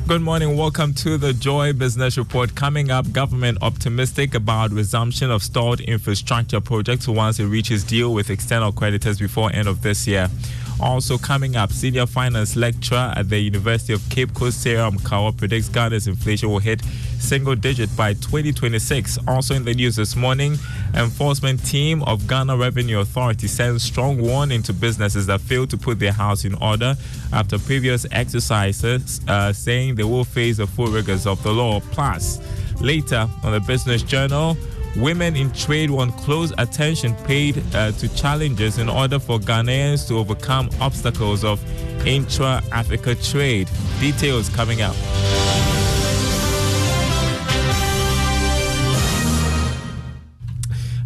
Good morning. Welcome to the Joy Business Report. Coming up, government optimistic about resumption of stalled infrastructure projects once it reaches deal with external creditors before end of this year. Also coming up, senior finance lecturer at the University of Cape Coast, Sarah Mkawa, predicts Ghana's inflation will hit single digit by 2026. Also in the news this morning, enforcement team of Ghana Revenue Authority sends strong warning to businesses that fail to put their house in order after previous exercises, saying they will face the full rigors of the law. Plus, later on the Business Journal, women in trade want close attention paid to challenges in order for Ghanaians to overcome obstacles of intra-Africa trade. Details coming up.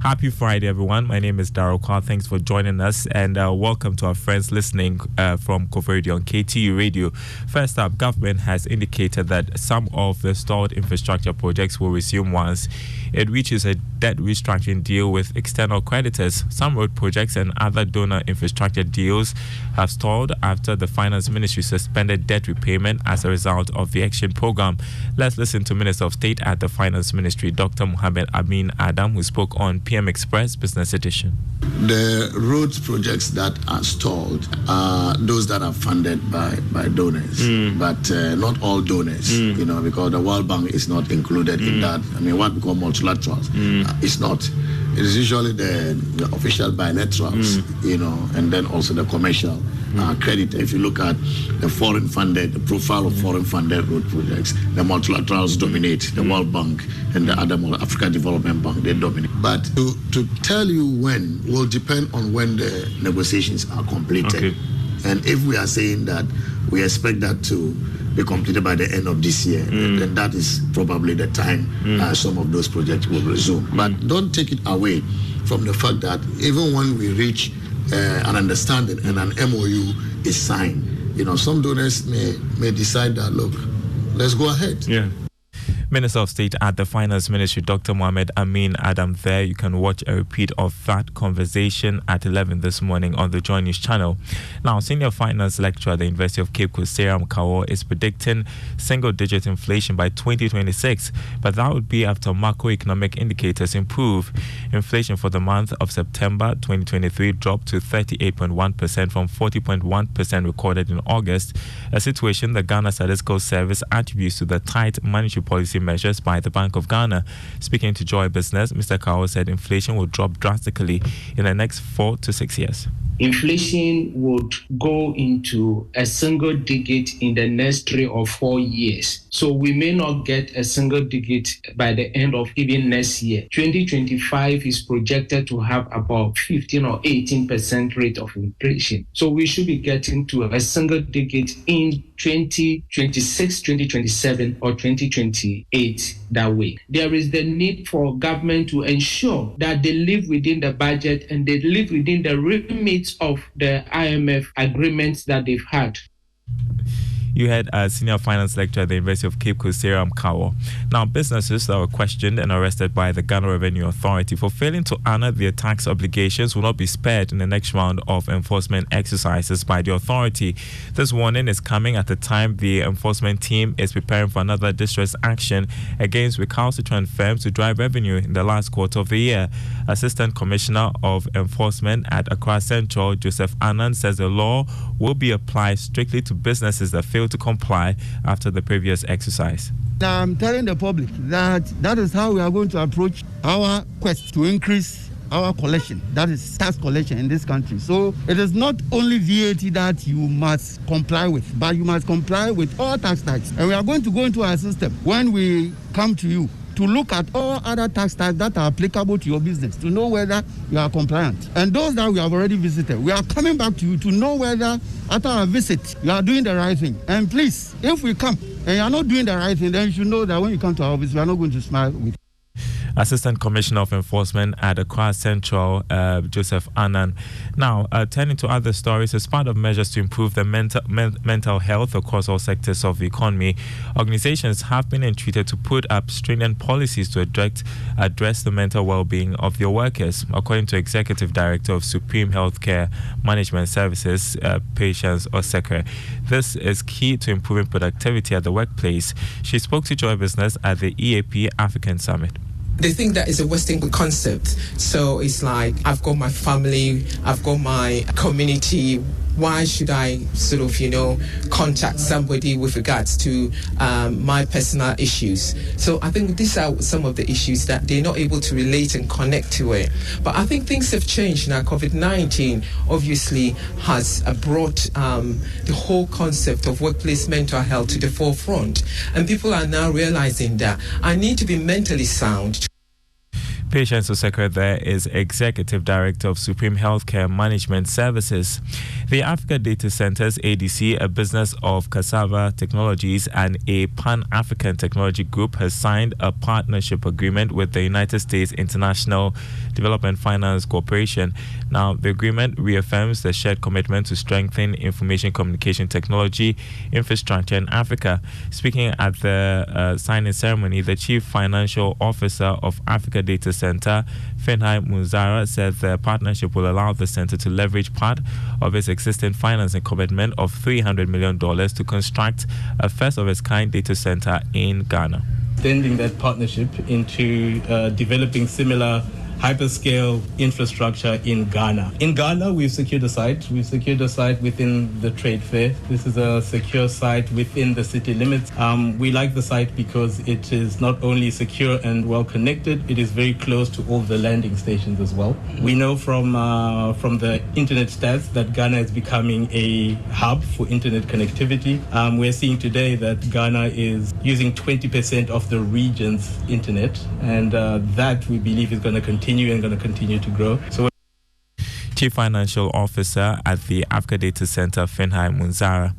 Happy Friday, everyone. My name is Daryl Carr. Thanks for joining us, and welcome to our friends listening from Koforidua on KTU Radio. First up, government has indicated that some of the stalled infrastructure projects will resume once it reaches a debt restructuring deal with external creditors. Some road projects and other donor infrastructure deals have stalled after the Finance Ministry suspended debt repayment as a result of the Action Program. Let's listen to Minister of State at the Finance Ministry, Dr. Mohamed Amin Adam, who spoke on PM Express Business Edition. The roads projects that are stalled are those that are funded by donors, but not all donors, because the World Bank is not included in that. I mean, what we call multilaterals, it's not. It is usually the official bilaterals, and then also the commercial credit. If you look at the foreign funded, the profile of foreign funded road projects, the multilaterals dominate, the World Bank and the other African Development Bank, they dominate. But to tell you when will depend on when the negotiations are completed. Okay. And if we are saying that we expect that to be completed by the end of this year, then that is probably the time some of those projects will resume. But don't take it away from the fact that even when we reach an understanding and an MOU is signed, some donors may decide that, look, let's go ahead. Yeah. Minister of State at the Finance Ministry, Dr. Mohamed Amin Adam there. You can watch a repeat of that conversation at 11 this morning on the Joy News channel. Now, senior finance lecturer at the University of Cape Coast, Sarah Mkawa, is predicting single-digit inflation by 2026, but that would be after macroeconomic indicators improve. Inflation for the month of September 2023 dropped to 38.1% from 40.1% recorded in August, a situation the Ghana Statistical Service attributes to the tight monetary policy measures by the Bank of Ghana. Speaking to Joy Business, Mr. Kao said inflation will drop drastically in the next 4 to 6 years. Inflation would go into a single digit in the next 3 or 4 years. So we may not get a single digit by the end of even next year. 2025 is projected to have about 15 or 18% rate of inflation. So we should be getting to a single digit in 2026, 2027, or 2028 that way. There is the need for government to ensure that they live within the budget and they live within the limits of the IMF agreements that they've had. You had a senior finance lecturer at the University of Cape Coast, Sarah Mkawa. Now, businesses that were questioned and arrested by the Ghana Revenue Authority for failing to honor their tax obligations will not be spared in the next round of enforcement exercises by the authority. This warning is coming at the time the enforcement team is preparing for another distress action against recalcitrant firms to drive revenue in the last quarter of the year. Assistant Commissioner of Enforcement at Accra Central, Joseph Anand, says the law will be applied strictly to businesses that fail to comply after the previous exercise. Now, I'm telling the public that is how we are going to approach our quest to increase our collection, that is tax collection in this country. So it is not only VAT that you must comply with, but you must comply with all tax types. And we are going to go into our system when we come to you to look at all other tax types that are applicable to your business, to know whether you are compliant. And those that we have already visited, we are coming back to you to know whether after our visit, you are doing the right thing. And please, if we come and you are not doing the right thing, then you should know that when you come to our office, we are not going to smile with you. Assistant Commissioner of Enforcement at Accra Central, Joseph Annan. Now, turning to other stories, as part of measures to improve the mental health across all sectors of the economy, organizations have been entreated to put up stringent policies to address the mental well-being of their workers. According to Executive Director of Supreme Healthcare Management Services, Patience Oseke, this is key to improving productivity at the workplace. She spoke to Joy Business at the EAP African Summit. They think that is a Western concept. So it's like, I've got my family, I've got my community. Why should I sort of, contact somebody with regards to my personal issues? So I think these are some of the issues that they're not able to relate and connect to it. But I think things have changed now. COVID-19 obviously has brought the whole concept of workplace mental health to the forefront. And people are now realizing that I need to be mentally sound. Patience Oseke there is Executive Director of Supreme Healthcare Management Services. The Africa Data Centers ADC, a business of Cassava Technologies and a Pan-African Technology Group, has signed a partnership agreement with the United States International Development Finance Corporation. Now, the agreement reaffirms the shared commitment to strengthen information communication technology infrastructure in Africa. Speaking at the signing ceremony, the Chief Financial Officer of Africa Data Center, Finhai Munzara, said the partnership will allow the center to leverage part of its existing financing commitment of $300 million to construct a first-of-its-kind data center in Ghana. Extending that partnership into developing similar hyperscale infrastructure in Ghana. In Ghana, we've secured a site. We've secured a site within the trade fair. This is a secure site within the city limits. We like the site because it is not only secure and well connected, it is very close to all the landing stations as well. We know from the internet stats that Ghana is becoming a hub for internet connectivity. We're seeing today that Ghana is using 20% of the region's internet, and that we believe is going to continue to grow. So, Chief Financial Officer at the Africa Data Center, Finhai Munzara.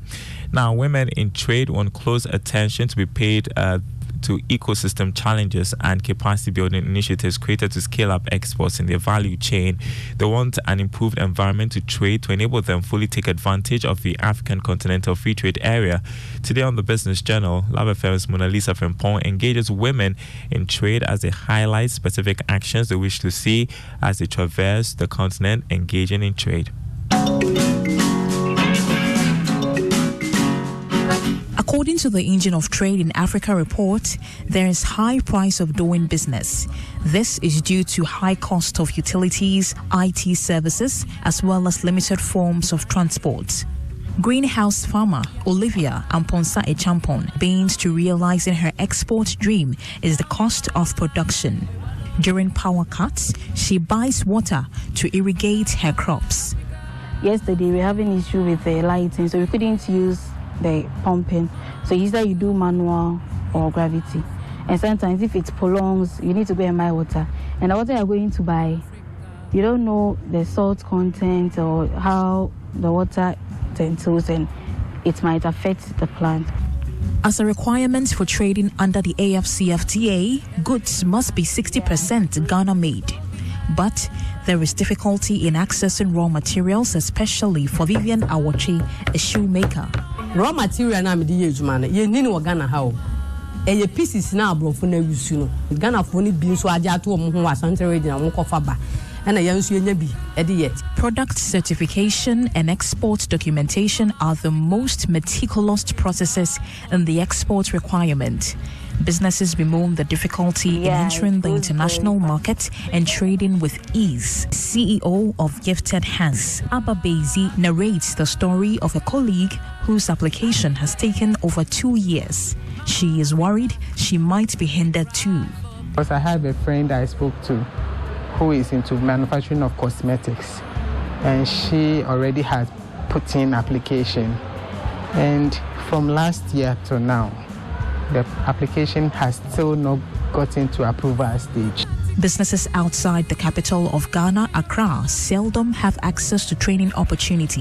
Now, women in trade want close attention to be paid to ecosystem challenges and capacity building initiatives created to scale up exports in their value chain. They want an improved environment to trade to enable them fully take advantage of the African Continental Free Trade Area. Today on the Business Journal, Love FM's Mona Lisa Frimpong engages women in trade as they highlight specific actions they wish to see as they traverse the continent engaging in trade. According to the Engine of Trade in Africa report, there is high price of doing business. This is due to high cost of utilities, IT services, as well as limited forms of transport. Greenhouse farmer Olivia Amponsa Echampon means to realizing her export dream is the cost of production. During power cuts, she buys water to irrigate her crops. Yesterday we were having an issue with the lighting, so we couldn't use the pumping. So either you do manual or gravity. And sometimes if it prolongs, you need to go and buy water. And the water you're going to buy, you don't know the salt content or how the water tends, and it might affect the plant. As a requirement for trading under the AfCFTA, goods must be 60% Ghana made. But there is difficulty in accessing raw materials, especially for Vivian Awoche, a shoemaker. Raw material na me di ejuma na ye ni no Ghana ha o e pieces na abrofo na yusu no Ghana fo ni bi nso aja to mo ho asante region mo kofa ba na yansu enya bi e de yet. Product certification and export documentation are the most meticulous processes in the export requirement. Businesses bemoan the difficulty in entering the international market and trading with ease. CEO of Gifted Hands, Abba Bezi, narrates the story of a colleague whose application has taken over 2 years. She is worried she might be hindered too. Because I have a friend I spoke to who is into manufacturing of cosmetics, and she already has put in application. And from last year to now, the application has still not gotten to approval stage. Businesses outside the capital of Ghana, Accra, seldom have access to training opportunities.